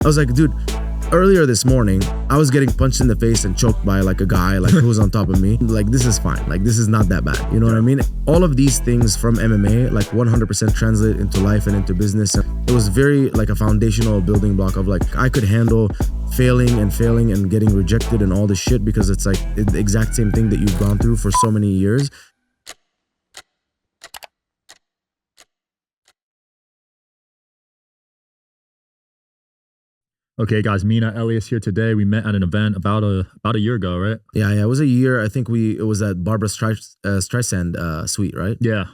I was like, dude, earlier this morning, I was getting punched in the face and choked by like a guy like who was on top of me. Like, this is fine. Like, this is not that bad. You know what I mean? All of these things from MMA, like 100% translate into life and into business. It was very like a foundational building block of like, I could handle failing and getting rejected and all this shit because it's like the exact same thing that you've gone through for so many years. Okay, guys, Mina, Elias here today. We met at an event about a year ago, right? Yeah, it was a year. I think it was at Barbara Streisand suite, right? Yeah.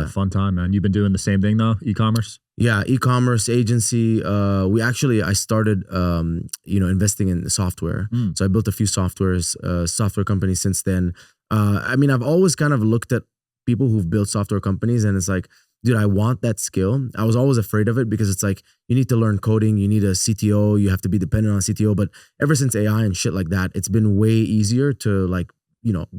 Fun time, man. You've been doing the same thing though, e-commerce? Yeah, e-commerce agency. I started, investing in software. So I built a few software companies since then. I've always kind of looked at people who've built software companies and it's like, dude, I want that skill. I was always afraid of it because it's like, you need to learn coding, you need a CTO, you have to be dependent on a CTO. But ever since AI and shit like that, it's been way easier to like,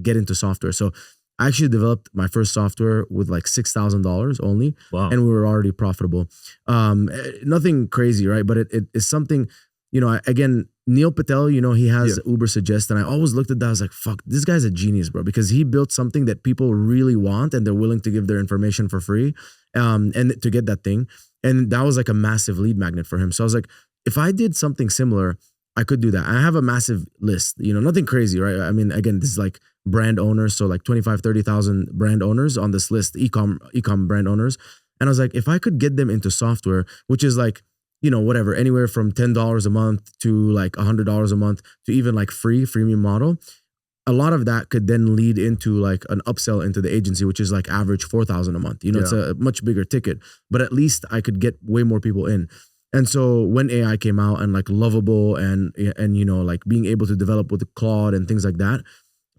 get into software. So I actually developed my first software with like $6,000 only. Wow. And we were already profitable. Nothing crazy, right? But it is something, again, Neil Patel, he has Uber Suggest. And I always looked at that, I was like, fuck, this guy's a genius, bro. Because he built something that people really want and they're willing to give their information for free and to get that thing. And that was like a massive lead magnet for him. So I was like, if I did something similar, I could do that. I have a massive list, nothing crazy, right? I mean, again, this is like brand owners. So like 25, 30,000 brand owners on this list, ecom brand owners. And I was like, if I could get them into software, which is like, whatever, anywhere from $10 a month to like $100 a month to even like freemium model. A lot of that could then lead into like an upsell into the agency, which is like average 4,000 a month. It's a much bigger ticket, but at least I could get way more people in. And so when AI came out and like Lovable and like being able to develop with Claude and things like that,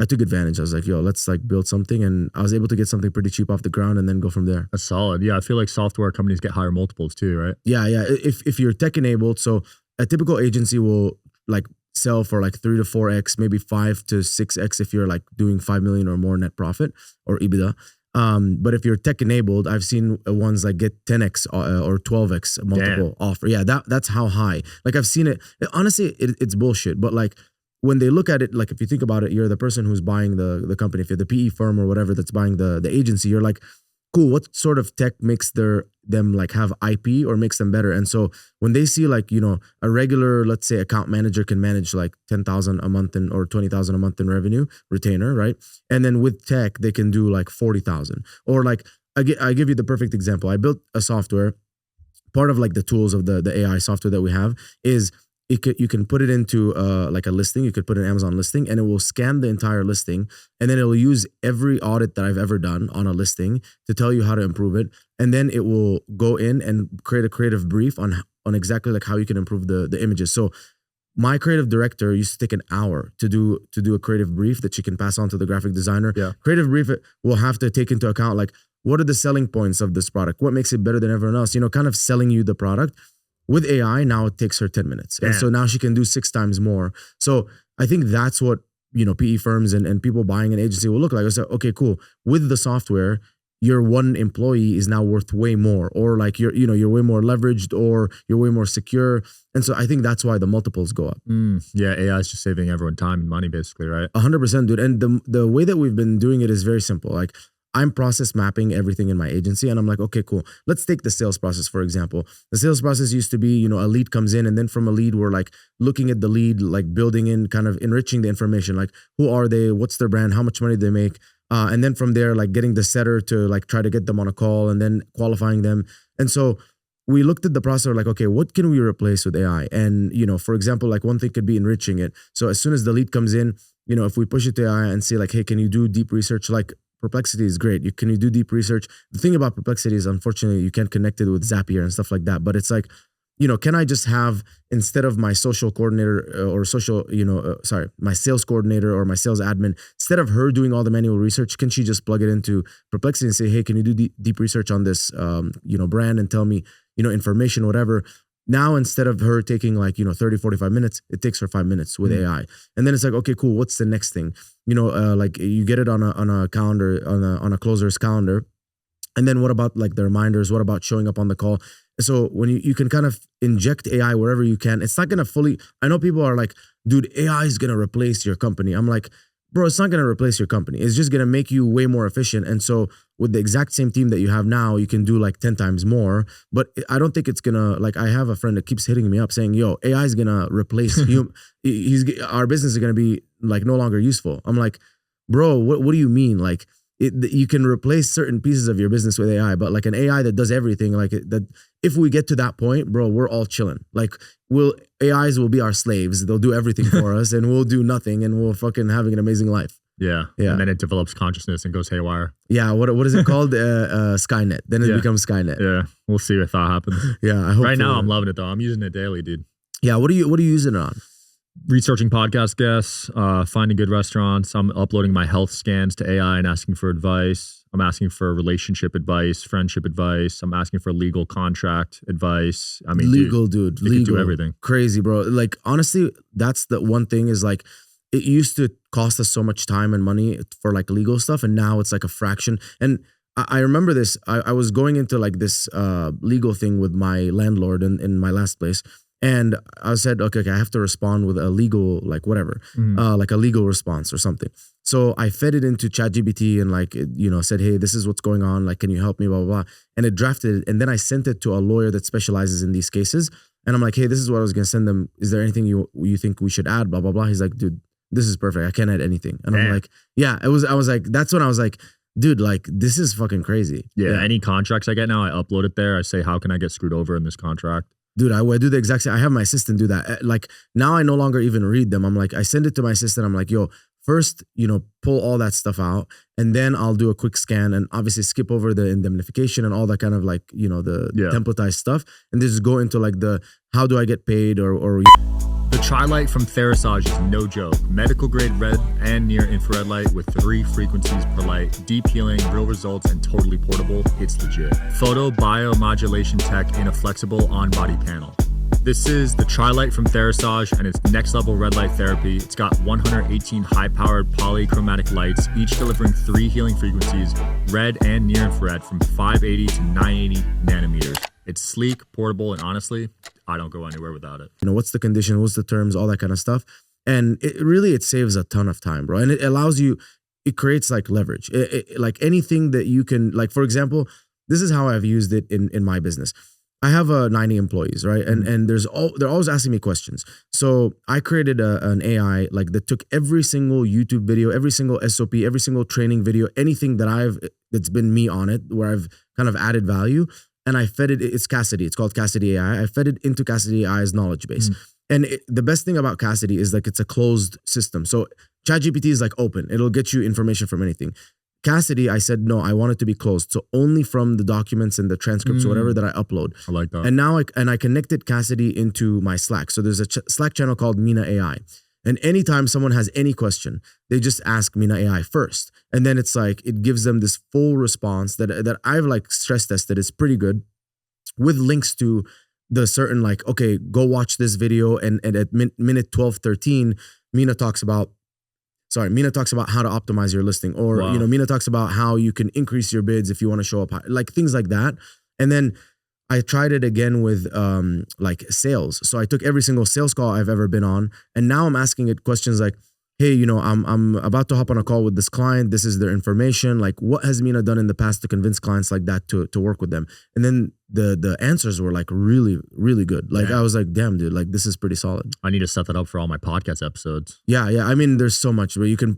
I took advantage. I was like, yo, let's like build something. And I was able to get something pretty cheap off the ground and then go from there. That's solid. Yeah, I feel like software companies get higher multiples too, right? Yeah. If you're tech enabled, so a typical agency will like sell for like 3 to 4x, maybe 5 to 6x if you're like doing 5 million or more net profit or EBITDA. But if you're tech enabled, I've seen ones like get 10x or 12x multiple offer. Yeah, that's how high. Like I've seen it. Honestly, it's bullshit. But like when they look at it, like if you think about it, you're the person who's buying the company. If you're the PE firm or whatever that's buying the agency, you're like, cool, what sort of tech makes them like have IP or makes them better? And so when they see like, a regular, let's say account manager can manage like 10,000 a month or 20,000 a month in revenue retainer, right? And then with tech, they can do like 40,000 or like, I give you the perfect example. I built a software. Part of like the tools of the AI software that we have is you can put it into like a listing. You could put an Amazon listing and it will scan the entire listing. And then it will use every audit that I've ever done on a listing to tell you how to improve it. And then it will go in and create a creative brief on exactly like how you can improve the images. So my creative director used to take an hour to do a creative brief that she can pass on to the graphic designer. Yeah. Creative brief will have to take into account like, what are the selling points of this product? What makes it better than everyone else? Kind of selling you the product. With AI, now it takes her 10 minutes. And so now she can do 6 times more. So I think that's what, PE firms and people buying an agency will look like. I said, okay, cool. With the software, your one employee is now worth way more, or like you're way more leveraged, or you're way more secure. And so I think that's why the multiples go up. Yeah, AI is just saving everyone time and money basically, right? 100%, dude. And the way that we've been doing it is very simple. Like I'm process mapping everything in my agency and I'm like, okay, cool. Let's take the sales process, for example. The sales process used to be, a lead comes in and then from a lead, we're like looking at the lead, like building in, kind of enriching the information, like who are they, what's their brand, how much money they make. And then from there, like getting the setter to like try to get them on a call and then qualifying them. And so we looked at the process like, okay, what can we replace with AI? And, for example, like one thing could be enriching it. So as soon as the lead comes in, if we push it to AI and say like, hey, can you do deep research? Like Perplexity is great. Can you do deep research? The thing about Perplexity is unfortunately you can't connect it with Zapier and stuff like that. But it's like, can I just have, instead of my social coordinator or my sales coordinator or my sales admin, instead of her doing all the manual research, can she just plug it into Perplexity and say, hey, can you do deep research on this, brand and tell me, information, whatever. Now, instead of her taking like, 30, 45 minutes, it takes her 5 minutes with AI. And then it's like, okay, cool. What's the next thing? Like you get it on a calendar, on a closer's calendar. And then what about like the reminders? What about showing up on the call? So when you can kind of inject AI wherever you can, it's not going to fully, I know people are like, dude, AI is going to replace your company. I'm like, bro, it's not going to replace your company. It's just going to make you way more efficient. And so with the exact same team that you have now, you can do like 10 times more. But I don't think it's going to, like, I have a friend that keeps hitting me up saying, yo, AI is going to replace you. Our business is going to be like no longer useful. I'm like, bro, what do you mean? Like, you can replace certain pieces of your business with AI, but like an AI that does everything, like that, if we get to that point, bro, we're all chilling. Like AIs will be our slaves. They'll do everything for us and we'll do nothing and we'll fucking having an amazing life. Yeah. And then it develops consciousness and goes haywire. Yeah. What is it called? Skynet. Then it becomes Skynet. Yeah. We'll see if that happens. Yeah. I hope right now I'm loving it though. I'm using it daily, dude. Yeah. What are you using it on? Researching podcast guests, finding good restaurants. I'm uploading my health scans to AI and asking for advice. I'm asking for relationship advice, friendship advice. I'm asking for legal contract advice. I mean, legal, dude. Legal. Can do everything. Crazy, bro. Like, honestly, that's the one thing is like, it used to cost us so much time and money for like legal stuff. And now it's like a fraction. And I remember this, I was going into like this legal thing with my landlord in my last place. And I said, okay, I have to respond with a legal, like whatever, like a legal response or something. So I fed it into ChatGPT and like, said, hey, this is what's going on. Like, can you help me, blah, blah, blah. And it drafted it. And then I sent it to a lawyer that specializes in these cases. And I'm like, hey, this is what I was going to send them. Is there anything you think we should add, blah, blah, blah. He's like, dude, this is perfect. I can't add anything. And I'm like, yeah, I was like, that's when I was like, dude, like, this is fucking crazy. Yeah. Any contracts I get now, I upload it there. I say, how can I get screwed over in this contract? Dude, I do the exact same. I have my assistant do that. Like now I no longer even read them. I'm like, I send it to my assistant. I'm like, yo, first, pull all that stuff out and then I'll do a quick scan and obviously skip over the indemnification and all that kind of like, the templatized stuff. And just go into like the, how do I get paid or The Tri-Light from Therisage is no joke. Medical grade red and near infrared light with 3 frequencies per light, deep healing, real results, and totally portable. It's legit. Photo biomodulation tech in a flexible on-body panel. This is the Tri-Light from Therisage and it's next level red light therapy. It's got 118 high-powered polychromatic lights, each delivering 3 healing frequencies, red and near infrared from 580 to 980 nanometers. It's sleek, portable, and honestly, I don't go anywhere without it. What's the condition, what's the terms, all that kind of stuff. And it saves a ton of time, bro. And it allows you, it creates like leverage. Like anything that you can, like for example, this is how I've used it in my business. I have 90 employees, right? And they're always asking me questions. So I created an AI like that took every single YouTube video, every single SOP, every single training video, anything that's been me on it, where I've kind of added value. And I fed it, it's Cassidy. It's called Cassidy AI. I fed it into Cassidy AI's knowledge base. And the best thing about Cassidy is like it's a closed system. So ChatGPT is like open. It'll get you information from anything. Cassidy, I said, no, I want it to be closed. So only from the documents and the transcripts or whatever that I upload. I like that. And now I connected Cassidy into my Slack. So there's a Slack channel called Mina AI. And anytime someone has any question, they just ask Mina AI first. And then it's like, it gives them this full response that I've like stress tested. It's pretty good with links to the certain like, okay, go watch this video. And at minute 12:13, Mina talks about how to optimize your listing or, Mina talks about how you can increase your bids if you want to show up high, like things like that. And then I tried it again with like sales. So I took every single sales call I've ever been on. And now I'm asking it questions like, hey, I'm about to hop on a call with this client. This is their information. Like what has Mina done in the past to convince clients like that to work with them? And then the answers were like really, really good. Like I was like, damn, dude, like this is pretty solid. I need to set that up for all my podcast episodes. Yeah. I mean, there's so much where you can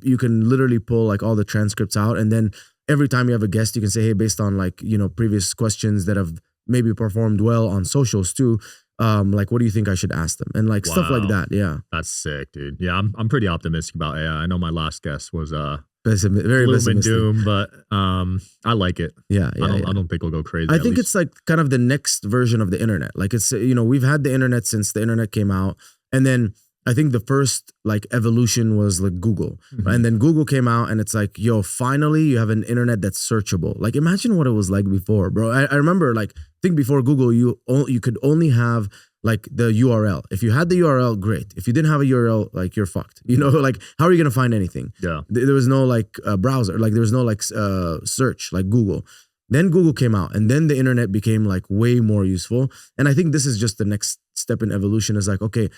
literally pull like all the transcripts out. And then every time you have a guest, you can say, hey, based on like, previous questions that have maybe performed well on socials too. Like, what do you think I should ask them? And like stuff like that. Yeah. That's sick, dude. Yeah. I'm pretty optimistic about AI. I know my last guest was very gloom pessimistic. and doom, but I like it. Yeah. I don't think we'll go crazy. I think it's like kind of the next version of the internet. Like it's, we've had the internet since the internet came out. And then I think the first like evolution was like Google. Right? And then Google came out and it's like, yo, finally you have an internet that's searchable. Like imagine what it was like before, bro. I remember like, I think before Google, you could only have like the URL. If you had the URL, great. If you didn't have a URL, like you're fucked. Like how are you going to find anything? Yeah. There was no like browser, like there was no like search like Google. Then Google came out, and then the internet became like way more useful. And I think this is just the next step in evolution, is like, okay,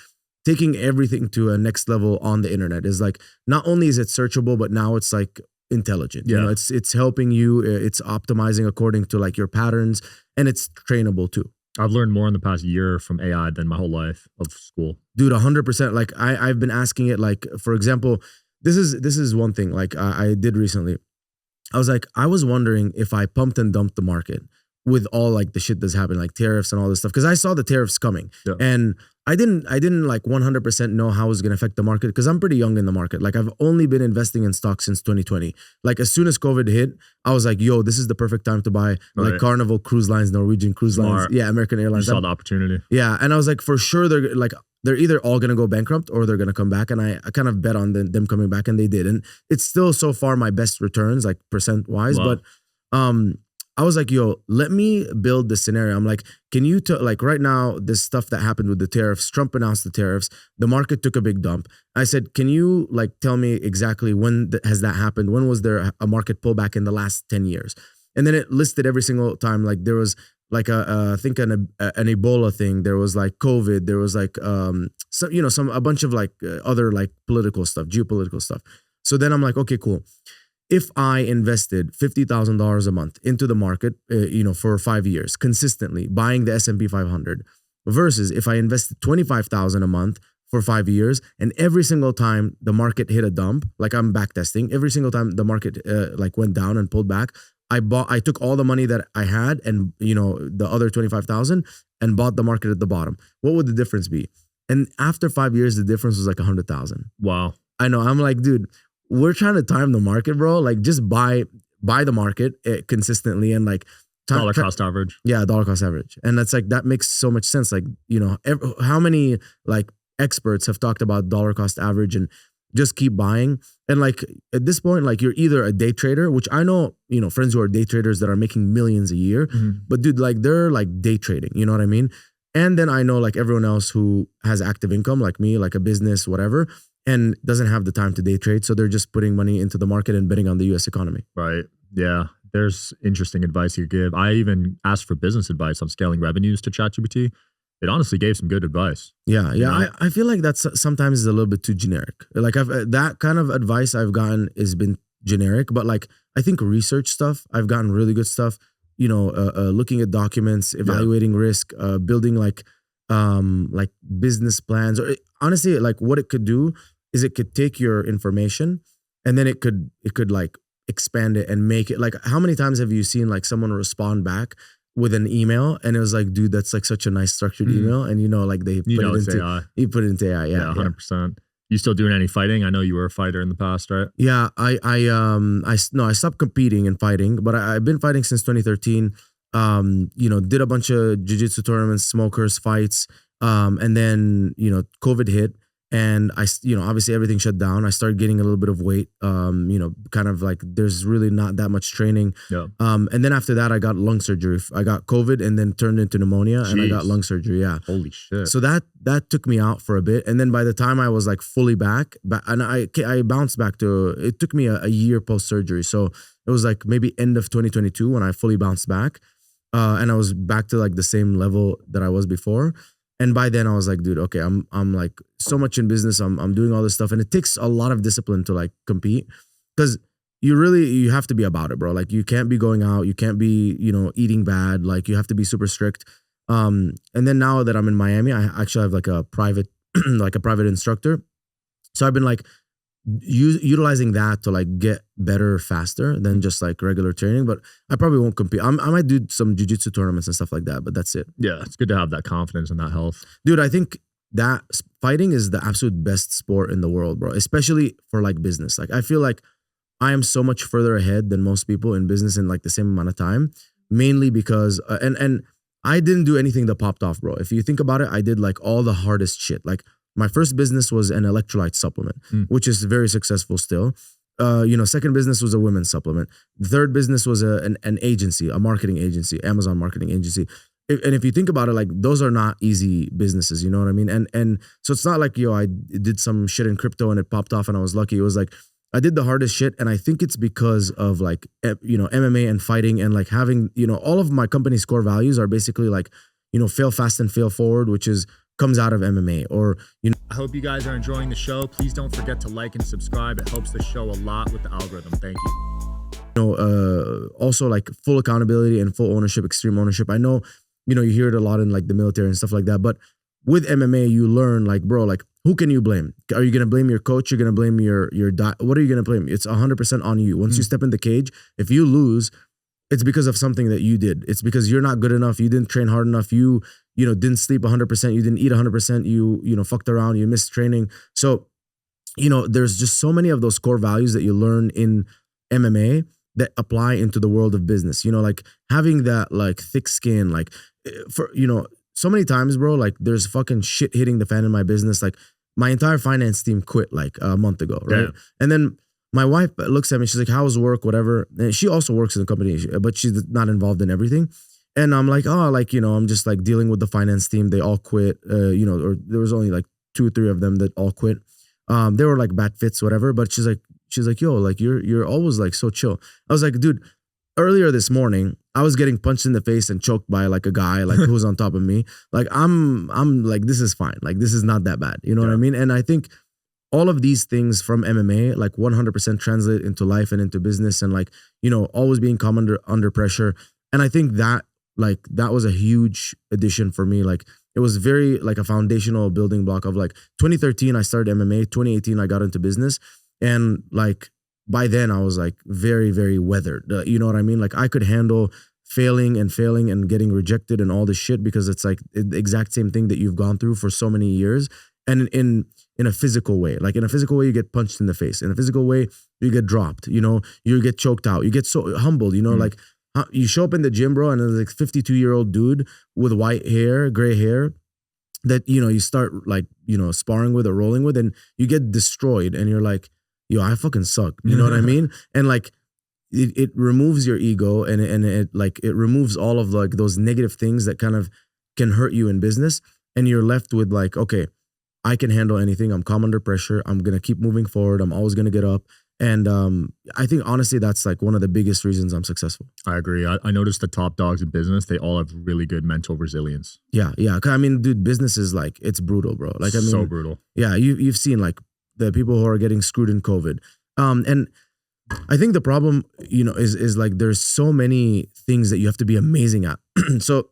taking everything to a next level on the internet is like, not only is it searchable, but now it's like intelligent. Yeah. You know, it's helping you, it's optimizing according to like your patterns, and it's trainable too. I've learned more in the past year from AI than my whole life of school. Dude, 100%. Like I've been asking it, like, for example, this is one thing like I did recently. I was wondering if I pumped and dumped the market with all like the shit that's happening, like tariffs and all this stuff. Cause I saw the tariffs coming, and I didn't like 100% know how it was going to affect the market, because I'm pretty young in the market. Like I've only been investing in stocks since 2020. Like as soon as COVID hit, I was like, yo, this is the perfect time to buy like Carnival Cruise Lines, Norwegian Cruise Lines. Yeah, American Airlines. You saw the opportunity. Yeah. And I was like, for sure, they're either all going to go bankrupt or they're going to come back. And I kind of bet on them coming back, and they did. And it's still so far my best returns, like percent wise. Wow. But I was like, yo, let me build the scenario. I'm like, can you, like right now, this stuff that happened with the tariffs, Trump announced the tariffs, the market took a big dump. I said, can you like tell me exactly when has that happened? When was there a market pullback in the last 10 years? And then it listed every single time, like there was like I think an Ebola thing. There was like COVID. There was like, a bunch of like other like political stuff, geopolitical stuff. So then I'm like, okay, cool. If I invested $50,000 a month into the market, for 5 years, consistently buying the S&P 500, versus if I invested $25,000 a month for 5 years, and every single time the market hit a dump, like I'm back testing, every single time the market like went down and pulled back, I took all the money that I had and the other 25,000 and bought the market at the bottom. What would the difference be? And after 5 years, the difference was like 100,000. Wow. I know. I'm like, dude, we're trying to time the market, bro. Like just buy the market consistently and like dollar cost average. Yeah, dollar cost average. And that's like, that makes so much sense. Like, how many like experts have talked about dollar cost average, and just keep buying. And like at this point, like you're either a day trader, which I know, friends who are day traders that are making millions a year, but dude, like they're like day trading, you know what I mean? And then I know like everyone else who has active income, like me, like a business, whatever, and doesn't have the time to day trade. So they're just putting money into the market and betting on the US economy. Right. Yeah. There's interesting advice you give. I even asked for business advice on scaling revenues to ChatGPT. It honestly gave some good advice. Yeah. Yeah. I feel like that's sometimes is a little bit too generic. Like that kind of advice I've gotten has been generic, but like, I think research stuff, I've gotten really good stuff, looking at documents, evaluating risk, building like business plans, or honestly, like what it could do is it could take your information and then it could like expand it and make it like, how many times have you seen like someone respond back with an email and it was like, dude, that's like such a nice structured email, and like they put it into AI. You put it into AI. Yeah, 100%. You still doing any fighting? I know you were a fighter in the past, right? Yeah, I stopped competing and fighting, but I've been fighting since 2013. Did a bunch of jiu-jitsu tournaments, smokers, fights, and then COVID hit, and I obviously everything shut down. I started getting a little bit of weight, kind of like there's really not that much training. Yeah. And then after that, I got lung surgery. I got COVID and then turned into pneumonia. Jeez. And I got lung surgery. Yeah. Holy shit. So that took me out for a bit, and then by the time I was like fully back, and I bounced back to. It took me a year post surgery, so it was like maybe end of 2022 when I fully bounced back, and I was back to like the same level that I was before. And by then I was like, dude, okay, I'm like so much in business. I'm doing all this stuff, and it takes a lot of discipline to like compete, because you have to be about it, bro. Like you can't be going out, you can't be, eating bad. Like you have to be super strict. And then now that I'm in Miami, I actually have like a private, like a private instructor. So I've been like utilizing that to like get better faster than just like regular training. But I probably won't compete. I might do some jiu-jitsu tournaments and stuff like that, but that's it. Yeah, it's good to have that confidence and that health. Dude, I think that fighting is the absolute best sport in the world, bro, especially for like business. Like I feel like I am so much further ahead than most people in business in like the same amount of time, mainly because, and I didn't do anything that popped off, bro. If you think about it, I did like all the hardest shit. Like my first business was an electrolyte supplement, which is very successful still. Second business was a women's supplement. The third business was an agency, a marketing agency, Amazon marketing agency. And if you think about it, like those are not easy businesses, you know what I mean? And so it's not like, I did some shit in crypto and it popped off and I was lucky. It was like, I did the hardest shit, and I think it's because of like MMA and fighting, and like having all of my company's core values are basically like fail fast and fail forward, which is comes out of MMA. Or I hope you guys are enjoying the show. Please don't forget to like and subscribe. It helps the show a lot with the algorithm. Thank you. Also like full accountability and full ownership, extreme ownership. I know you hear it a lot in like the military and stuff like that, but with MMA you learn like, bro, like who can you blame? Are you gonna blame your coach? You're gonna blame your diet? What are you gonna blame? It's 100% on you. Once you step in the cage, if you lose, it's because of something that you did. It's because you're not good enough. You didn't train hard enough. You didn't sleep 100%. You didn't eat 100%. You fucked around. You missed training. So there's just so many of those core values that you learn in MMA that apply into the world of business. Like having that like thick skin, like for so many times, bro, like there's fucking shit hitting the fan in my business. Like my entire finance team quit like a month ago, right? Damn. And then my wife looks at me, she's like, how's work, whatever. And she also works in the company, but she's not involved in everything. And I'm like, oh, like, I'm just like dealing with the finance team. They all quit, or there was only like 2 or 3 of them that all quit. They were like bad fits, whatever. But she's like, yo, like you're always like so chill. I was like, dude, earlier this morning, I was getting punched in the face and choked by like a guy like who's on top of me. Like I'm like, this is fine. Like this is not that bad. You know what I mean? And I think all of these things from MMA like 100% translate into life and into business, and like always being calm under pressure. And I think that was a huge addition for me. Like it was very like a foundational building block of like 2013 I started MMA, 2018 I got into business, and like by then I was like very, very weathered. You know what I mean? Like I could handle failing and getting rejected and all this shit, because it's like the exact same thing that you've gone through for so many years. And in a physical way, like in a physical way, you get punched in the face. In a physical way, you get dropped, you get choked out, you get so humbled, like you show up in the gym, bro, and there's like 52-year-old dude with white hair, gray hair that, you start like, sparring with or rolling with, and you get destroyed and you're like, yo, I fucking suck. You know what I mean? And like, it removes your ego, and it removes all of like those negative things that kind of can hurt you in business. And you're left with like, okay, I can handle anything. I'm calm under pressure. I'm going to keep moving forward. I'm always going to get up. And I think honestly, that's like one of the biggest reasons I'm successful. I agree. I noticed the top dogs in business, they all have really good mental resilience. Yeah. I mean, dude, business is like, it's brutal, bro. Like, I mean, so brutal. Yeah. You've seen like the people who are getting screwed in COVID. And I think the problem, is like, there's so many things that you have to be amazing at. So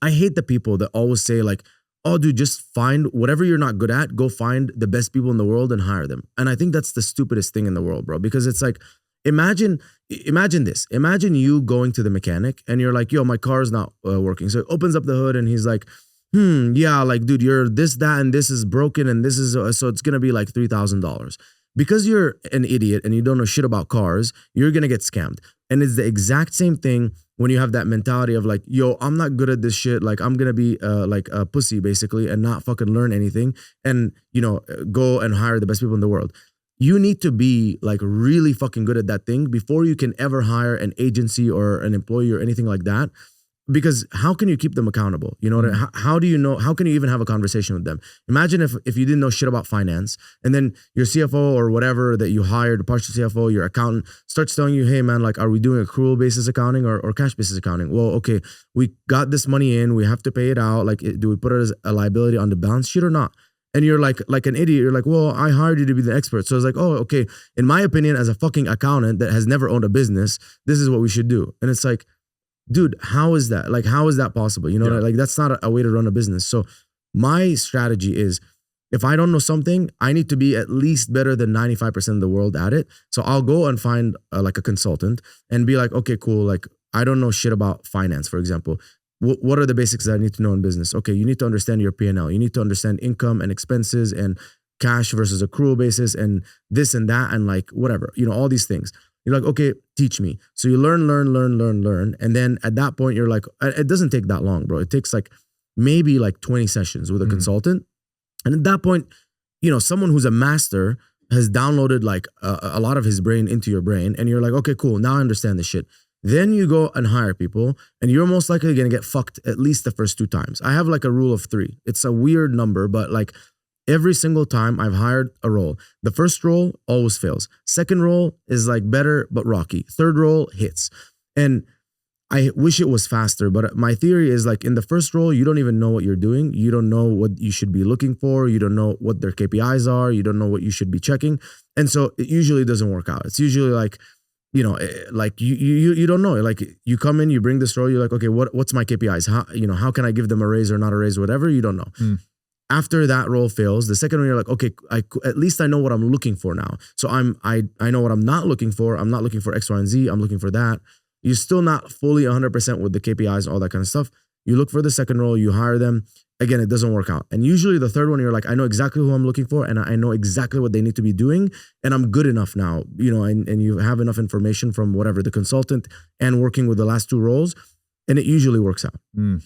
I hate the people that always say like, oh, dude, just find whatever you're not good at, go find the best people in the world and hire them. And I think that's the stupidest thing in the world, bro, because it's like, imagine this. Imagine you going to the mechanic and you're like, yo, my car's not working. So he opens up the hood and he's like, yeah, like, dude, you're this, that, and this is broken. And this is, so it's going to be like $3,000. Because you're an idiot and you don't know shit about cars, you're going to get scammed. And it's the exact same thing when you have that mentality of like, yo, I'm not good at this shit. Like I'm going to be like a pussy basically and not fucking learn anything and, go and hire the best people in the world. You need to be like really fucking good at that thing before you can ever hire an agency or an employee or anything like that. Because how can you keep them accountable? You know what I mean? How do you know? How can you even have a conversation with them? Imagine if you didn't know shit about finance, and then your CFO or whatever that you hired, partial CFO, your accountant starts telling you, hey man, like, are we doing accrual basis accounting or cash basis accounting? Well, okay, we got this money in, we have to pay it out. Like, do we put it as a liability on the balance sheet or not? And you're like an idiot. You're like, well, I hired you to be the expert. So it's like, oh, okay. In my opinion, as a fucking accountant that has never owned a business, this is what we should do. And it's like, dude, how is that? Like, how is that possible? You know, like that's not a way to run a business. So my strategy is, if I don't know something, I need to be at least better than 95% of the world at it. So I'll go and find like a consultant and be like, okay, cool. Like, I don't know shit about finance, for example. What are the basics that I need to know in business? Okay, you need to understand your P&L. You need to understand income and expenses and cash versus accrual basis and this and that and like whatever, all these things. You're like, okay, teach me. So you learn. And then at that point, you're like, it doesn't take that long, bro. It takes like maybe like 20 sessions with a consultant. And at that point, someone who's a master has downloaded like a lot of his brain into your brain. And you're like, okay, cool. Now I understand this shit. Then you go and hire people and you're most likely going to get fucked at least the first 2 times. I have like a rule of 3. It's a weird number, but like Every single time I've hired a role, the first role always fails. Second role is like better but rocky. Third role hits. And I wish it was faster, but my theory is like in the first role, you don't even know what you're doing. You don't know what you should be looking for. You don't know what their KPIs are. You don't know what you should be checking. And so it usually doesn't work out. It's usually like, like you don't know. Like you come in, you bring this role, you're like, okay, what's my KPIs? How can I give them a raise or not a raise, whatever? You don't know. After that role fails, the second one you're like, okay, at least I know what I'm looking for now. So I know what I'm not looking for. I'm not looking for X, Y, and Z. I'm looking for that. You're still not fully 100% with the KPIs, all that kind of stuff. You look for the second role, you hire them. Again, it doesn't work out. And usually the third one, you're like, I know exactly who I'm looking for and I know exactly what they need to be doing. And I'm good enough now, and you have enough information from whatever, the consultant and working with the last two roles. And it usually works out.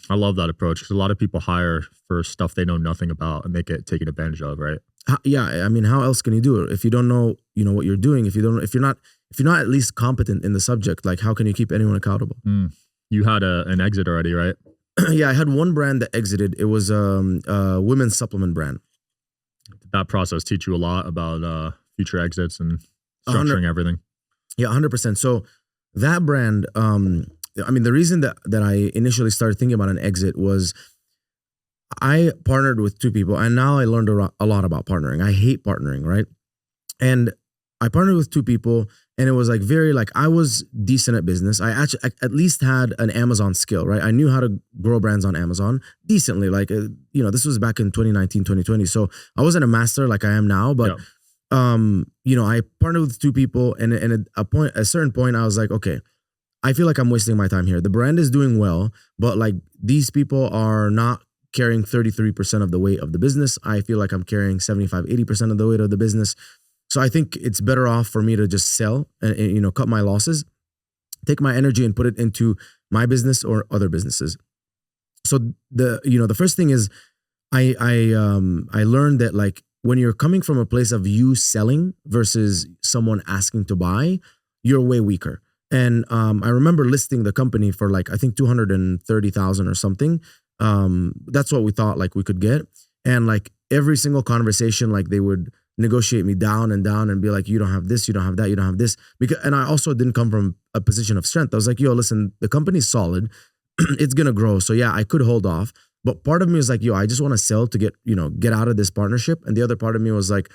I love that approach because a lot of people hire for stuff they know nothing about and they get taken advantage of, right? Yeah, I mean, how else can you do it if you don't know, what you're doing? If you're not at least competent in the subject, like how can you keep anyone accountable? You had an exit already, right? Yeah, I had one brand that exited. It was a women's supplement brand. Did that process teach you a lot about future exits and structuring everything? Yeah, 100%. So that brand, the reason that I initially started thinking about an exit was I partnered with two people and now I learned a lot about partnering. I hate partnering, right? And I partnered with two people and it was like I was decent at business. I at least had an Amazon skill, right? I knew how to grow brands on Amazon decently. This was back in 2019, 2020. So I wasn't a master like I am now, but I partnered with two people and at a certain point I was like, okay, I feel like I'm wasting my time here. The brand is doing well, but like these people are not carrying 33% of the weight of the business. I feel like I'm carrying 75, 80% of the weight of the business. So I think it's better off for me to just sell and cut my losses, take my energy and put it into my business or other businesses. So the first thing is I learned that like when you're coming from a place of you selling versus someone asking to buy, you're way weaker. And I remember listing the company for like, I think 230,000 or something. That's what we thought like we could get. And like every single conversation, like they would negotiate me down and be like, you don't have this, you don't have that, you don't have this. And I also didn't come from a position of strength. I was like, yo, listen, the company's solid. It's going to grow. So yeah, I could hold off. But part of me was like, yo, I just want to sell to get out of this partnership. And the other part of me was like,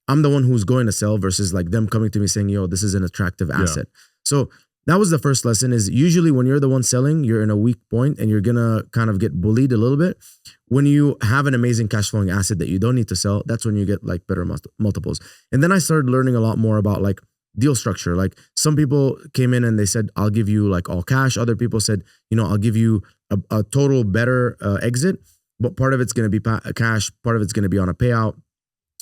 I'm the one who's going to sell versus like them coming to me saying, yo, this is an attractive asset. So that was the first lesson is usually when you're the one selling, you're in a weak point and you're going to kind of get bullied a little bit. When you have an amazing cash flowing asset that you don't need to sell, that's when you get like better multiples. And then I started learning a lot more about like deal structure. Like some people came in and they said, I'll give you like all cash. Other people said, I'll give you a total better exit, but part of it's going to be cash. Part of it's going to be on a payout.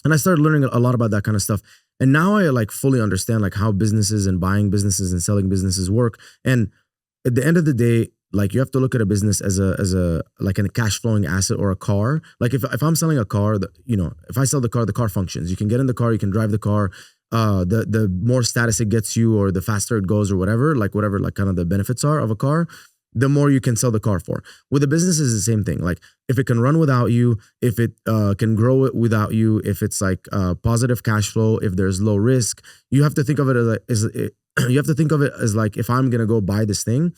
And I started learning a lot about that kind of stuff. And now I like fully understand like how businesses and buying businesses and selling businesses work. And at the end of the day, like you have to look at a business as a like a cash flowing asset or a car. Like if I'm selling a car, if I sell the car functions. You can get in the car, you can drive the car. The more status it gets you or the faster it goes or whatever kind of the benefits are of a car, the more you can sell the car for. With a business is the same thing. Like if it can run without you, if it can grow it without you, if it's like positive cash flow, if there's low risk, you have to think of it as like if I'm gonna go buy this thing,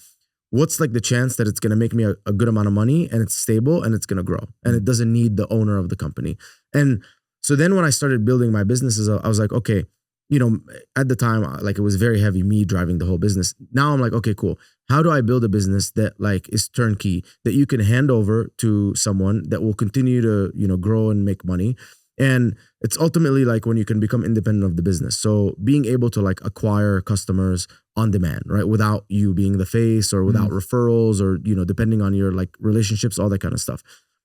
what's like the chance that it's gonna make me a good amount of money and it's stable and it's gonna grow and it doesn't need the owner of the company. And so then when I started building my businesses, I was like, okay, at the time, like it was very heavy, me driving the whole business. Now I'm like, okay, cool. How do I build a business that like is turnkey, that you can hand over to someone that will continue to, grow and make money? And it's ultimately like when you can become independent of the business. So being able to like acquire customers on demand, right? Without you being the face or without referrals or, depending on your like relationships, all that kind of stuff.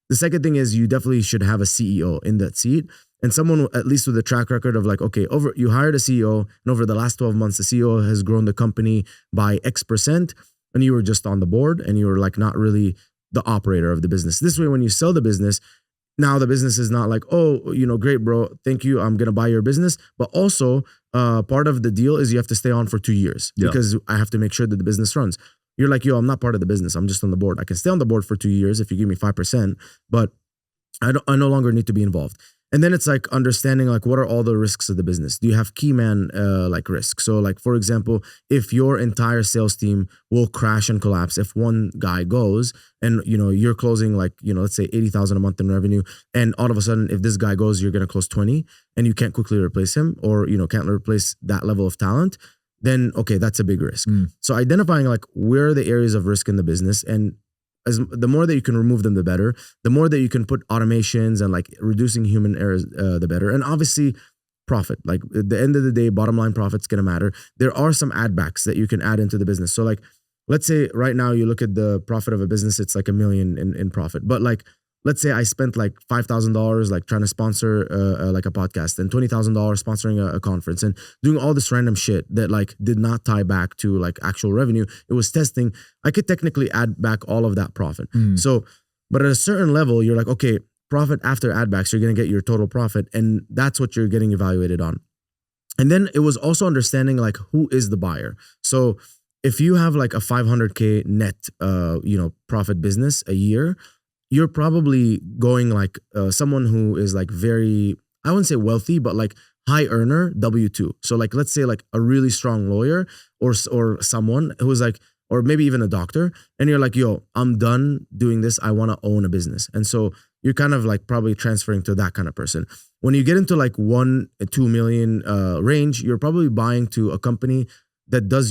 The second thing is you definitely should have a CEO in that seat. And someone at least with a track record of like, okay, you hired a CEO and over the last 12 months, the CEO has grown the company by X% and you were just on the board and you were like not really the operator of the business. This way, when you sell the business, now the business is not like, oh, great, bro. Thank you. I'm going to buy your business. But also part of the deal is you have to stay on for 2 years because I have to make sure that the business runs. You're like, yo, I'm not part of the business. I'm just on the board. I can stay on the board for 2 years if you give me 5%, but I no longer need to be involved. And then it's like understanding like what are all the risks of the business. Do you have key man like risk? So like for example, if your entire sales team will crash and collapse if one guy goes, and you're closing like let's say 80,000 a month in revenue, and all of a sudden if this guy goes you're going to close 20 and you can't quickly replace him, or can't replace that level of talent, then okay, that's a big risk. So identifying like where are the areas of risk in the business, and the more that you can remove them, the better. The more that you can put automations and like reducing human errors, the better. And obviously profit, like at the end of the day, bottom line profit's going to matter. There are some add backs that you can add into the business. So like, let's say right now you look at the profit of a business, it's like $1 million in profit. But like, let's say I spent like $5,000 like trying to sponsor like a podcast, and $20,000 sponsoring a conference, and doing all this random shit that like did not tie back to like actual revenue. It was testing. I could technically add back all of that profit. So, but at a certain level, you're like, okay, profit after add backs, you're going to get your total profit. And that's what you're getting evaluated on. And then it was also understanding like who is the buyer. So if you have like a 500K net, profit business a year, you're probably going like someone who is like very, I wouldn't say wealthy, but like high earner W-2. So like, let's say like a really strong lawyer or someone who's like, or maybe even a doctor, and you're like, yo, I'm done doing this. I want to own a business. And so you're kind of like probably transferring to that kind of person. When you get into like 1-2 million range, you're probably buying to a company that does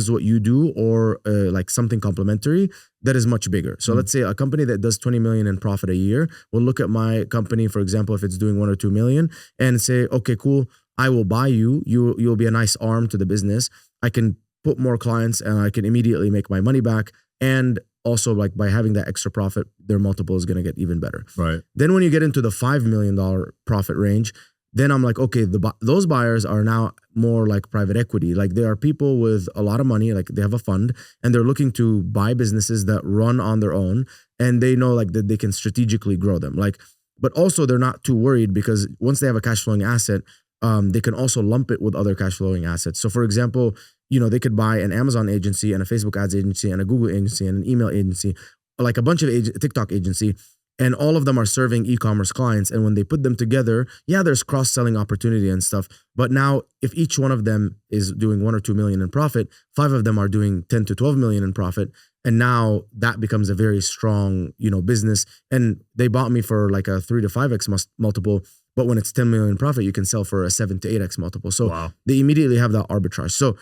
what you do, or like something complementary that is much bigger. So let's say a company that does 20 million in profit a year will look at my company, for example, if it's doing 1 or 2 million, and say, okay, cool, I will buy you. You'll be a nice arm to the business. I can put more clients and I can immediately make my money back. And also like by having that extra profit, their multiple is going to get even better. Right. Then when you get into the $5 million profit range, then I'm like, okay, those buyers are now more like private equity. Like they are people with a lot of money, like they have a fund, and they're looking to buy businesses that run on their own, and they know like that they can strategically grow them. Like, but also they're not too worried, because once they have a cash flowing asset, they can also lump it with other cash flowing assets. So for example, they could buy an Amazon agency and a Facebook ads agency and a Google agency and an email agency, like a bunch of TikTok agency. And all of them are serving e-commerce clients. And when they put them together, yeah, there's cross-selling opportunity and stuff. But now if each one of them is doing 1 or 2 million in profit, 5 of them are doing 10 to 12 million in profit. And now that becomes a very strong, business. And they bought me for like a 3 to 5x multiple. But when it's 10 million in profit, you can sell for a 7 to 8x multiple. So They immediately have that arbitrage. So,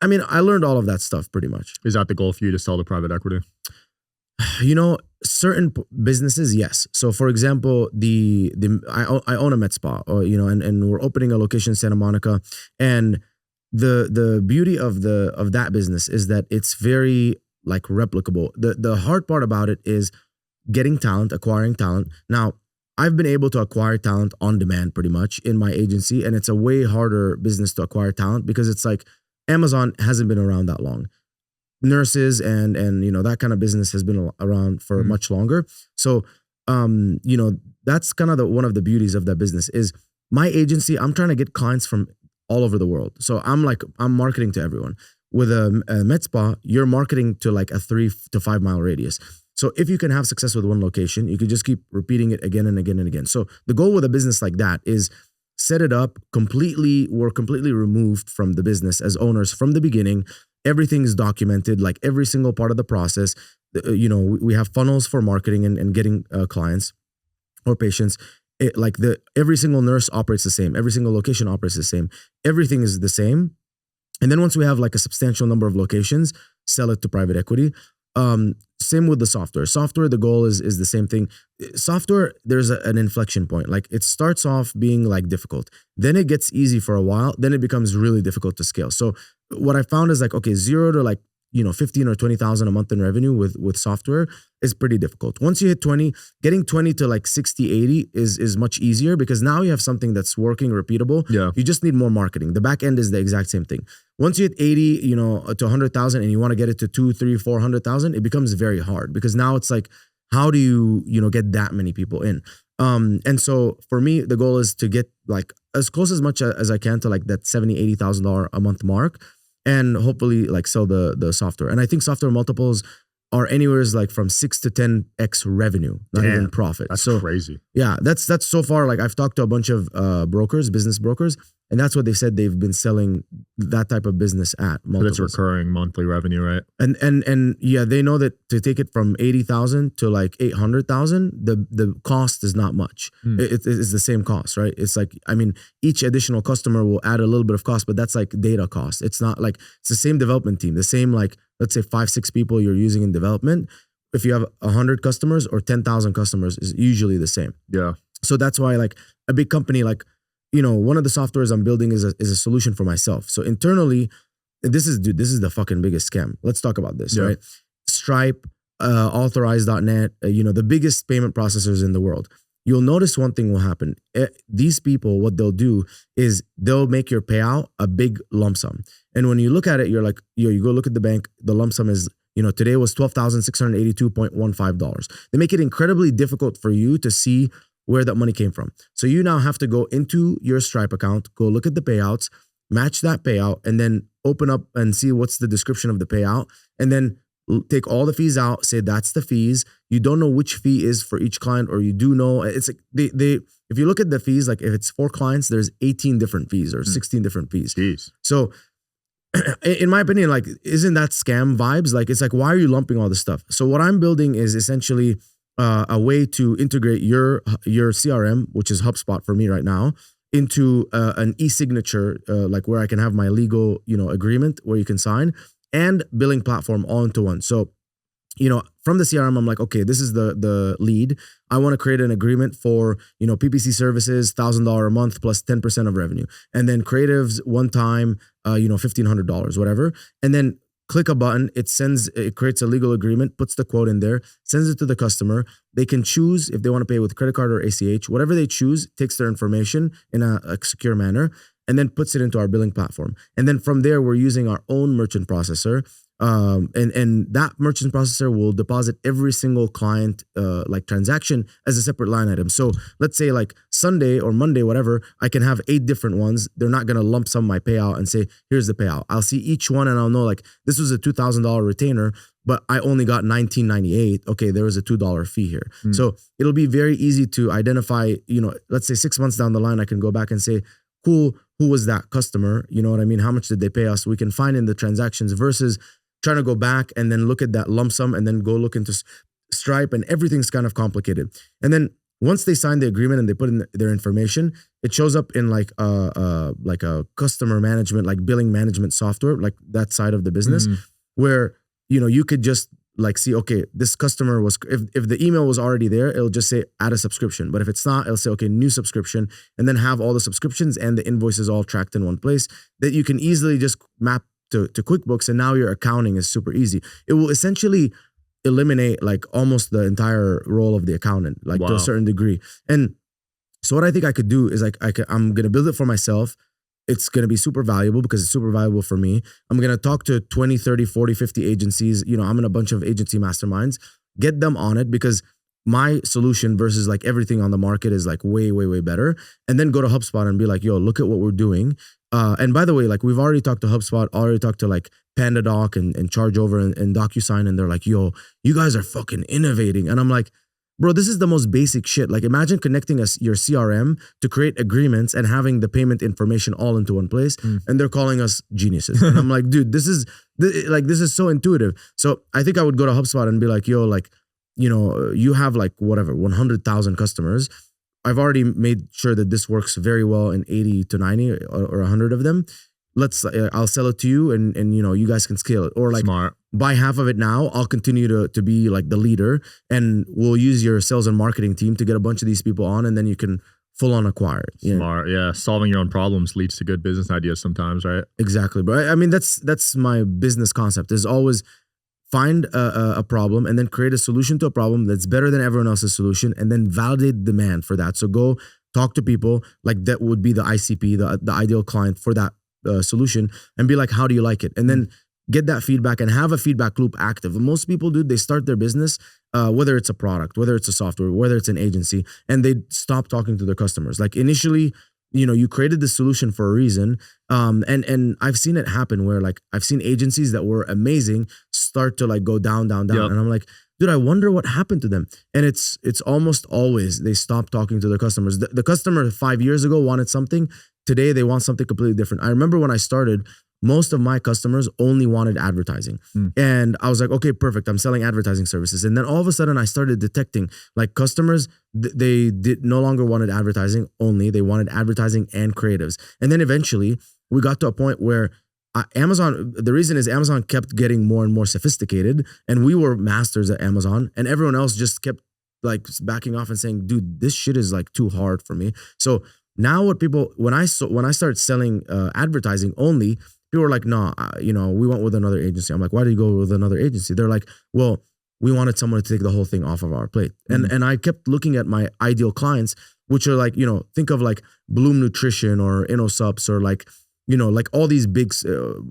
I mean, I learned all of that stuff pretty much. Is that the goal for you, to sell to private equity? Certain businesses, yes. So for example, I own a med spa, and we're opening a location in Santa Monica, and the beauty of that business is that it's very like replicable. The hard part about it is getting talent, acquiring talent. Now, I've been able to acquire talent on demand pretty much in my agency, and it's a way harder business to acquire talent because it's like Amazon hasn't been around that long. Nurses and that kind of business has been around for much longer. So that's kind of one of the beauties of that business is my agency. I'm trying to get clients from all over the world. So I'm marketing to everyone. With a med spa, you're marketing to like a 3 to 5 mile radius. So if you can have success with one location, you can just keep repeating it again and again and again. So the goal with a business like that is set it up completely. We're completely removed from the business as owners from the beginning. Everything is documented, like every single part of the process. We have funnels for marketing and getting clients or patients. Every single nurse operates the same. Every single location operates the same. Everything is the same. And then once we have like a substantial number of locations, sell it to private equity. Same with the software. Software, the goal is the same thing. Software, there's an inflection point. Like it starts off being like difficult. Then it gets easy for a while. Then it becomes really difficult to scale. So what I found is like, okay, 0 to like, 15 or 20,000 a month in revenue with software is pretty difficult. Once you hit 20, getting 20 to like 60, 80 is much easier because now you have something that's working, repeatable. Yeah. You just need more marketing. The back end is the exact same thing. Once you hit 80, to 100,000 and you want to get it to 2, 3, 400,000, it becomes very hard because now it's like, how do you, get that many people in? And so for me, the goal is to get like as close as much as I can to like that $70,000, $80,000 a month mark, and hopefully like sell the software. And I think software multiples are anywhere like from 6 to 10x revenue, not even profit. That's so crazy. Yeah, that's so far. Like I've talked to a bunch of brokers, business brokers, and that's what they said they've been selling that type of business at. That's recurring monthly revenue, right? And yeah, they know that to take it from 80,000 to like 800,000, the cost is not much. It's the same cost, right? It's like, I mean, each additional customer will add a little bit of cost, but that's like data cost. It's not like, it's the same development team, the same, like, let's say 5-6 people you're using in development. If you have 100 customers or 10,000 customers, is usually the same. Yeah. So that's why, like, a big company, like, you know, one of the softwares I'm building is a solution for myself. So internally, this is the fucking biggest scam. Let's talk about this, right? Stripe, authorize.net, you know, the biggest payment processors in the world. You'll notice one thing will happen. These people, what they'll do is they'll make your payout a big lump sum. And when you look at it, you're like, you go look at the bank, the lump sum is, you know, today was $12,682.15. They make it incredibly difficult for you to see where that money came from. So you now have to go into your Stripe account, go look at the payouts, match that payout, and then open up and see what's the description of the payout, and then take all the fees out, say that's the fees. You don't know which fee is for each client, or you do know. It's like they if you look at the fees, like if it's 4 clients, there's 18 different fees or 16 different fees. Jeez. So in my opinion, like, isn't that scam vibes? Like, it's like, why are you lumping all this stuff? So what I'm building is essentially a way to integrate your CRM, which is HubSpot for me right now, into an e-signature, like where I can have my legal, you know, agreement where you can sign, and billing platform all into one. So, you know, from the CRM, I'm like, okay, this is the lead. I want to create an agreement for, you know, PPC services, $1,000 a month plus 10% of revenue. And then creatives one time, you know, $1,500, whatever. And then click a button, it creates a legal agreement, puts the quote in there, sends it to the customer. They can choose if they want to pay with credit card or ACH, whatever they choose, takes their information in a secure manner, and then puts it into our billing platform. And then from there, we're using our own merchant processor. And that merchant processor will deposit every single client like transaction as a separate line item. So let's say like Sunday or Monday, whatever, I can have 8 different ones. They're not going to lump sum my payout and say, here's the payout. I'll see each one and I'll know, like, this was a $2,000 retainer, but I only got $19.98. Okay, there was a $2 fee here. So it'll be very easy to identify, you know, let's say 6 months down the line, I can go back and say, cool, who was that customer? You know what I mean? How much did they pay us? We can find in the transactions versus trying to go back and then look at that lump sum and then go look into Stripe, and everything's kind of complicated. And then once they sign the agreement and they put in their information, it shows up in like a customer management, like billing management software, like that side of the business, where, you know, you could just like see, okay, this customer was, if the email was already there, it'll just say add a subscription. But if it's not, it'll say, okay, new subscription, and then have all the subscriptions and the invoices all tracked in one place that you can easily just map to QuickBooks, and now your accounting is super easy. It will essentially eliminate like almost the entire role of the accountant, like to a certain degree. And so what I think I could do is like, I'm going to build it for myself. It's going to be super valuable because it's super valuable for me. I'm going to talk to 20, 30, 40, 50 agencies. You know, I'm in a bunch of agency masterminds, get them on it, because my solution versus like everything on the market is like way, way, way better. And then go to HubSpot and be like, yo, look at what we're doing. And by the way, like, we've already talked to HubSpot, already talked to like PandaDoc and ChargeOver and DocuSign. And they're like, yo, you guys are fucking innovating. And I'm like, bro, this is the most basic shit. Like, imagine connecting your CRM to create agreements and having the payment information all into one place. And they're calling us geniuses. And I'm like, dude, this is so intuitive. So I think I would go to HubSpot and be like, yo, like, you know, you have like whatever, 100,000 customers. I've already made sure that this works very well in 80 to 90 or 100 of them. I'll sell it to you, and you know, you guys can scale it, or like buy half of it now. I'll continue to be like the leader, and we'll use your sales and marketing team to get a bunch of these people on, and then you can full on acquire it. Smart. Yeah. Solving your own problems leads to good business ideas sometimes, right? Exactly, bro. I mean, that's my business concept, is always find a problem and then create a solution to a problem that's better than everyone else's solution, and then validate demand for that. So go talk to people, like that would be the ICP, the ideal client for that solution, and be like, how do you like it? And then get that feedback and have a feedback loop active. Most people do, they start their business, whether it's a product, whether it's a software, whether it's an agency, and they stop talking to their customers. Like initially, you created this solution for a reason. And I've seen it happen where like I've seen agencies that were amazing start to like go down. Yep. And I'm like, dude, I wonder what happened to them. And it's almost always they stop talking to their customers. The customer 5 years ago wanted something. Today they want something completely different. I remember when I started, most of my customers only wanted advertising. And I was like, okay, perfect. I'm selling advertising services. And then all of a sudden I started detecting like customers, they did no longer wanted advertising only. They wanted advertising and creatives. And then eventually we got to a point where Amazon, the reason is Amazon kept getting more and more sophisticated and we were masters at Amazon and everyone else just kept like backing off and saying, dude, this shit is like too hard for me. So now what people, when I started selling advertising only, people were like, no, we went with another agency. I'm like, why did you go with another agency? They're like, well, we wanted someone to take the whole thing off of our plate. And I kept looking at my ideal clients, which are like, think of like Bloom Nutrition or InnoSups or like, like all these big,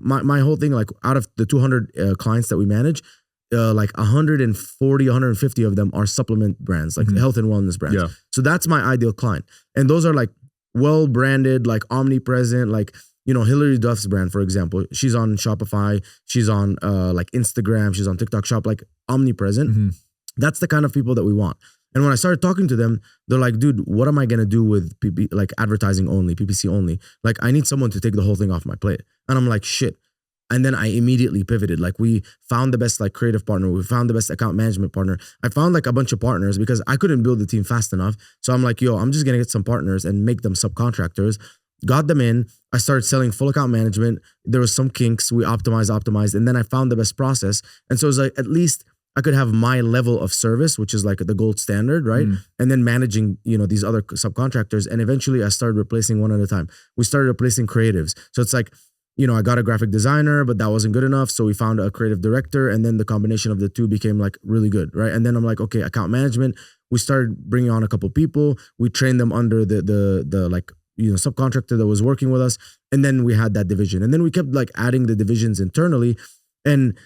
my whole thing, like out of the 200 clients that we manage, like 140, 150 of them are supplement brands, like health and wellness brands. Yeah. So that's my ideal client. And those are like well-branded, like omnipresent, like, Hillary Duff's brand, for example, she's on Shopify, she's on like Instagram, she's on TikTok Shop, like omnipresent. That's the kind of people that we want. And when I started talking to them, they're like, dude, what am I going to do with like advertising only, PPC only? Like I need someone to take the whole thing off my plate. And I'm like, shit. And then I immediately pivoted. Like we found the best like creative partner. We found the best account management partner. I found like a bunch of partners because I couldn't build the team fast enough. So I'm like, I'm just going to get some partners and make them subcontractors. Got them in. I started selling full account management. There was some kinks. We optimized. And then I found the best process. And so it was like, at least I could have my level of service, which is like the gold standard, right? And then managing, these other subcontractors. And eventually I started replacing one at a time. We started replacing creatives. So it's like, I got a graphic designer, but that wasn't good enough. So we found a creative director and then the combination of the two became like really good, right? And then I'm like, okay, account management. We started bringing on a couple people. We trained them under the like, subcontractor that was working with us. And then we had that division. And then we kept like adding the divisions internally. And,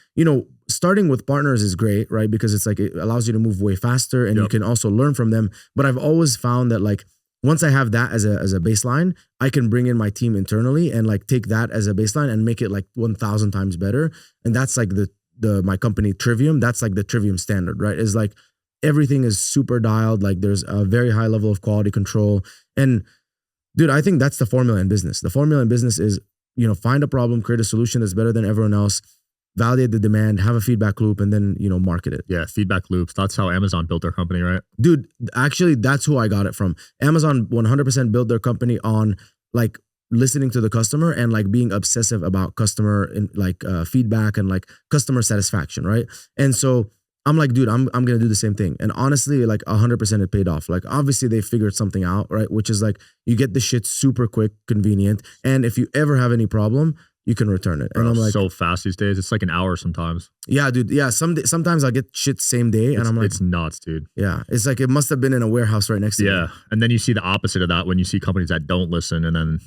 starting with partners is great, right? Because it's like, it allows you to move way faster and you can also learn from them. But I've always found that like, once I have that as a baseline, I can bring in my team internally and like take that as a baseline and make it like 1,000 times better. And that's like my company Trivium. That's like the Trivium standard, right? Is like everything is super dialed. Like there's a very high level of quality control. And dude, I think that's the formula in business. The formula in business is, find a problem, create a solution that's better than everyone else, validate the demand, have a feedback loop, and then, market it. Yeah, feedback loops. That's how Amazon built their company, right? Dude, actually, that's who I got it from. Amazon 100% built their company on like listening to the customer and like being obsessive about customer feedback and like customer satisfaction, right? And so I'm like, dude, I'm going to do the same thing. And honestly, like 100% it paid off. Like obviously they figured something out, right? Which is like you get the shit super quick, convenient. And if you ever have any problem, you can return it. Bro, and I'm like, so fast these days. It's like an hour sometimes. Yeah, dude. Yeah. Sometimes I get shit same day and I'm like, it's nuts, dude. Yeah. It's like, it must have been in a warehouse right next to me. Yeah. And then you see the opposite of that when you see companies that don't listen. And then,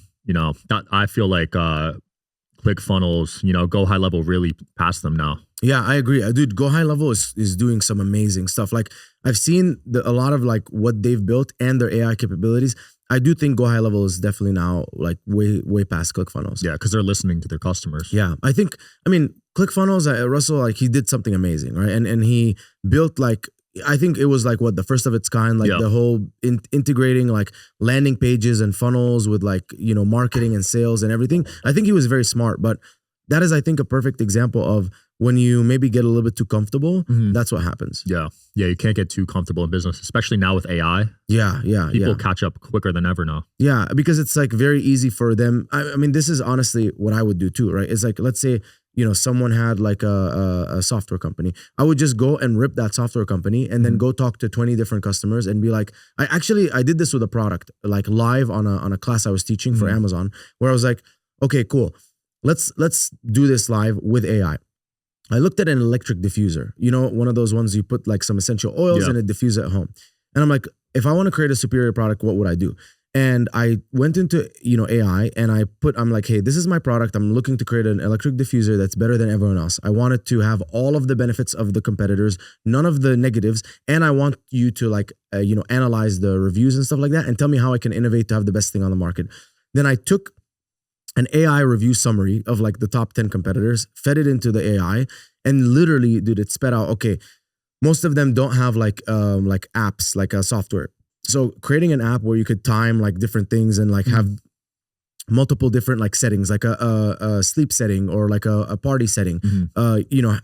that I feel like ClickFunnels, Go High Level really passed them now. Yeah, I agree. Dude, Go High Level is doing some amazing stuff. Like I've seen a lot of like what they've built and their AI capabilities. I do think Go High Level is definitely now like way past ClickFunnels. Yeah, because they're listening to their customers. Yeah, ClickFunnels, Russell, like he did something amazing, right? And he built like, I think it was like the first of its kind, like the whole integrating like landing pages and funnels with like, marketing and sales and everything. I think he was very smart, but that is, I think, a perfect example of when you maybe get a little bit too comfortable, that's what happens. Yeah. Yeah. You can't get too comfortable in business, especially now with AI. Yeah. People catch up quicker than ever now. Yeah. Because it's like very easy for them. I mean, this is honestly what I would do too, right? It's like, let's say, someone had like a software company. I would just go and rip that software company and then go talk to 20 different customers and be like, I did this with a product, like live on a class I was teaching for Amazon, where I was like, okay, cool. Let's do this live with AI. I looked at an electric diffuser, one of those ones you put like some essential oils and it diffuses at home. And I'm like, if I want to create a superior product, what would I do? And I went into, AI, and I'm like, hey, this is my product. I'm looking to create an electric diffuser that's better than everyone else. I wanted to have all of the benefits of the competitors, none of the negatives. And I want you to like, analyze the reviews and stuff like that and tell me how I can innovate to have the best thing on the market. Then I took an AI review summary of like the top 10 competitors, fed it into the AI, and literally, dude, it sped out, okay, most of them don't have like apps, like a software. So creating an app where you could time like different things and like have multiple different like settings, like a sleep setting or like a party setting,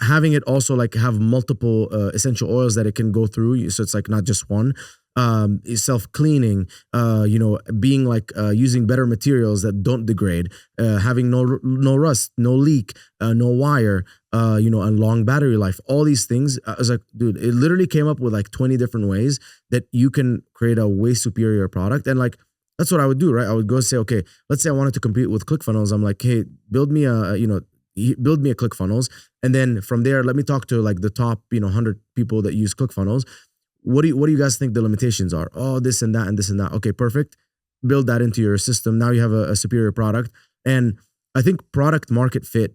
having it also like have multiple essential oils that it can go through. So it's like not just one. Self-cleaning, being like using better materials that don't degrade, having no rust, no leak, no wire, and long battery life. All these things. I was like, dude, it literally came up with like 20 different ways that you can create a way superior product. And like, that's what I would do, right? I would go say, okay, let's say I wanted to compete with ClickFunnels. I'm like, hey, build me a ClickFunnels. And then from there, let me talk to like the top, 100 people that use ClickFunnels. What do you guys think the limitations are? Oh, this and that and this and that. Okay, perfect. Build that into your system. Now you have a superior product. And I think product market fit.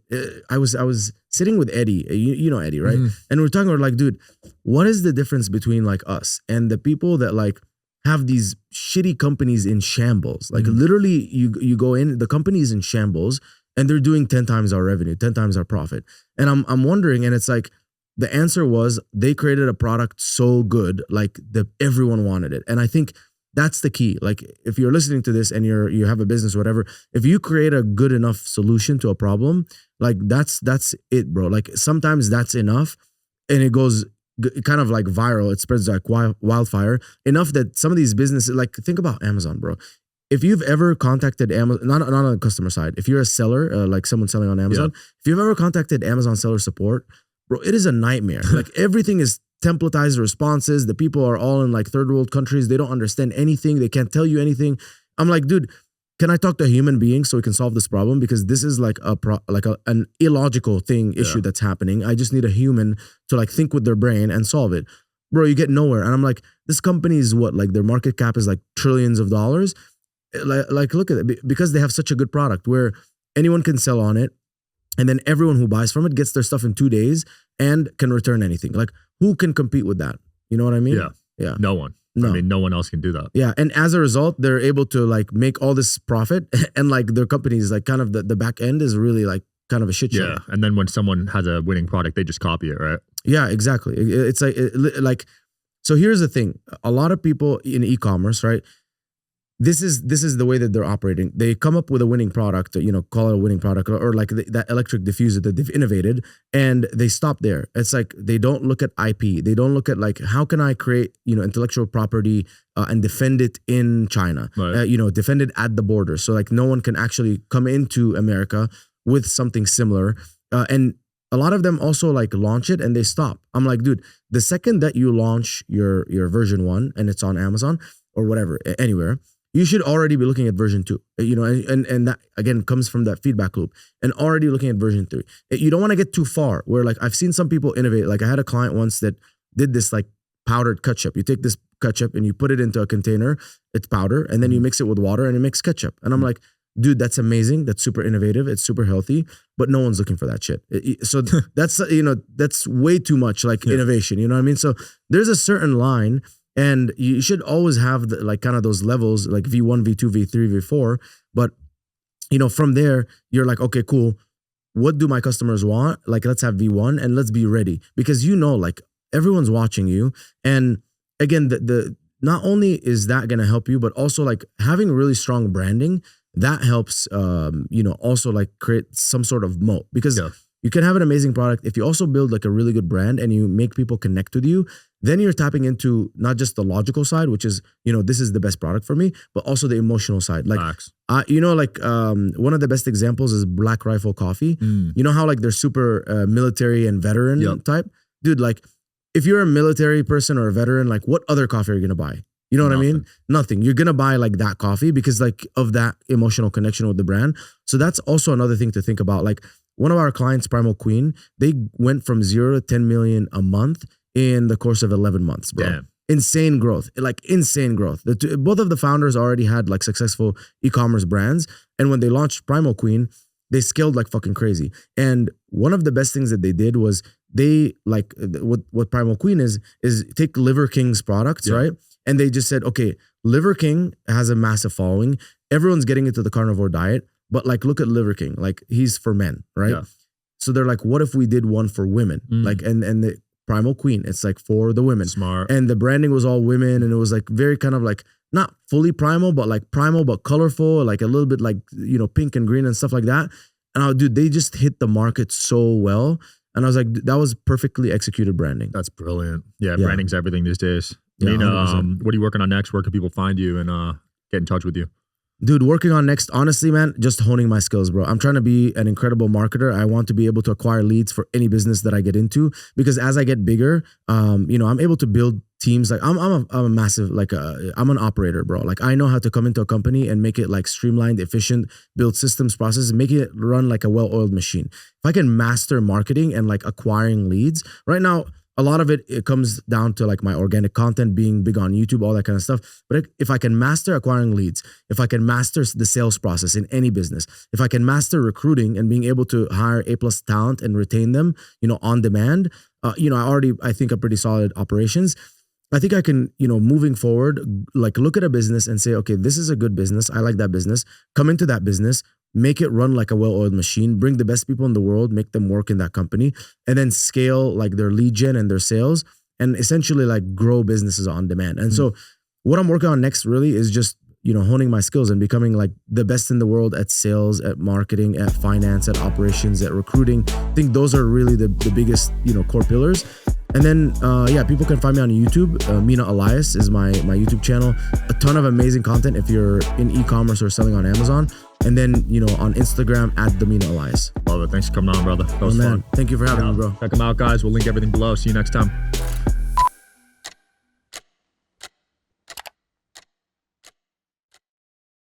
I was sitting with Eddie. You know Eddie, right? And we're talking about like, dude, what is the difference between like us and the people that like have these shitty companies in shambles? Like literally, you go in, the company is in shambles, and they're doing 10 times our revenue, 10 times our profit. And I'm wondering, and it's like, the answer was they created a product so good, like everyone wanted it. And I think that's the key. Like if you're listening to this and you have a business or whatever, if you create a good enough solution to a problem, like that's it, bro. Like sometimes that's enough, and it goes kind of like viral. It spreads like wildfire enough that some of these businesses, like think about Amazon, bro. If you've ever contacted Amazon, not on the customer side, if you're a seller, like someone selling on Amazon, if you've ever contacted Amazon seller support, bro, it is a nightmare. Like everything is templatized responses. The people are all in like third world countries. They don't understand anything. They can't tell you anything. I'm like, dude, can I talk to a human being so we can solve this problem? Because this is like an illogical issue that's happening. I just need a human to like think with their brain and solve it. Bro, you get nowhere. And I'm like, this company is what? Like their market cap is like trillions of dollars. Like look at it, because they have such a good product where anyone can sell on it. And then everyone who buys from it gets their stuff in 2 days and can return anything. Like who can compete with that? You know what I mean? Yeah. No one. No. I mean, no one else can do that. Yeah. And as a result, they're able to like make all this profit, and like their companies, like kind of the back end is really like kind of a shit show. Yeah. And then when someone has a winning product, they just copy it, right? Yeah, exactly. It's like, so here's the thing. A lot of people in e-commerce, right? This is the way that they're operating. They come up with a winning product, call it a winning product, or like that electric diffuser that they've innovated, and they stop there. It's like they don't look at IP. They don't look at like, how can I create intellectual property and defend it in China, right. Defend it at the border, so like no one can actually come into America with something similar. And a lot of them also like launch it and they stop. I'm like, dude, the second that you launch your version 1 and it's on Amazon or whatever, anywhere, you should already be looking at version 2, and that again comes from that feedback loop, and already looking at version 3. You don't want to get too far where like I've seen some people innovate. Like I had a client once that did this like powdered ketchup. You take this ketchup and you put it into a container, it's powder, and then you mix it with water and it makes ketchup. And I'm like, dude, that's amazing. That's super innovative. It's super healthy, but no one's looking for that shit. So that's, that's way too much like innovation. You know what I mean? So there's a certain line. And you should always have like kind of those levels, like V1, V2, V3, V4. But, from there, you're like, okay, cool. What do my customers want? Like, let's have V1 and let's be ready. Because like everyone's watching you. And again, the not only is that going to help you, but also like having really strong branding, that helps, also like create some sort of moat. Because you can have an amazing product. If you also build like a really good brand and you make people connect with you, then you're tapping into not just the logical side, which is, this is the best product for me, but also the emotional side. Like, one of the best examples is Black Rifle Coffee. You know how like they're super military and veteran type? Dude, like if you're a military person or a veteran, like what other coffee are you going to buy? You know what I mean? Nothing. You're going to buy like that coffee because like of that emotional connection with the brand. So that's also another thing to think about. Like one of our clients, Primal Queen, they went from 0 to 10 million a month in the course of 11 months, bro. Damn. insane growth, like insane growth. Both of the founders already had like successful e-commerce brands. And when they launched Primal Queen, they scaled like fucking crazy. And one of the best things that they did was they like what Primal Queen is take Liver King's products, right? And they just said, okay, Liver King has a massive following. Everyone's getting into the carnivore diet, but like, look at Liver King, like he's for men, right? Yeah. So they're like, what if we did one for women? Like, and the Primal Queen, it's like for the women. Smart. And the branding was all women, and it was like very kind of like not fully primal, but colorful, like a little bit like, you know, pink and green and stuff like that. And dude, they just hit the market so well. And I was like, that was perfectly executed branding. That's brilliant. Yeah, branding's everything these days. Yeah, Mina, what are you working on next? Where can people find you and get in touch with you? Dude, working on next, honestly, man, just honing my skills, bro. I'm trying to be an incredible marketer. I want to be able to acquire leads for any business that I get into, because as I get bigger, you know, I'm able to build teams. Like I'm a massive, like I'm an operator, bro. Like I know how to come into a company and make it like streamlined, efficient, build systems, processes, make it run like a well-oiled machine. If I can master marketing and like acquiring leads right now, a lot of it comes down to like my organic content, being big on YouTube, all that kind of stuff. But if I can master acquiring leads, if I can master the sales process in any business, if I can master recruiting and being able to hire A+ talent and retain them, you know, on demand, you know, I think a pretty solid operations. I think I can, you know, moving forward, like look at a business and say, okay, this is a good business. I like that business. Come into that business, make it run like a well-oiled machine, bring the best people in the world, make them work in that company, and then scale like their lead gen and their sales, and essentially like grow businesses on demand. And so what I'm working on next really is just, you know, honing my skills and becoming like the best in the world at sales, at marketing, at finance, at operations, at recruiting. I think those are really the biggest, you know, core pillars. And then, people can find me on YouTube. Mina Elias is my YouTube channel. A ton of amazing content if you're in e-commerce or selling on Amazon. And then, you know, on Instagram at Mina Elias. Love it. Thanks for coming on, brother. That was fun. Thank you for having me, bro. Check them out, guys. We'll link everything below. See you next time.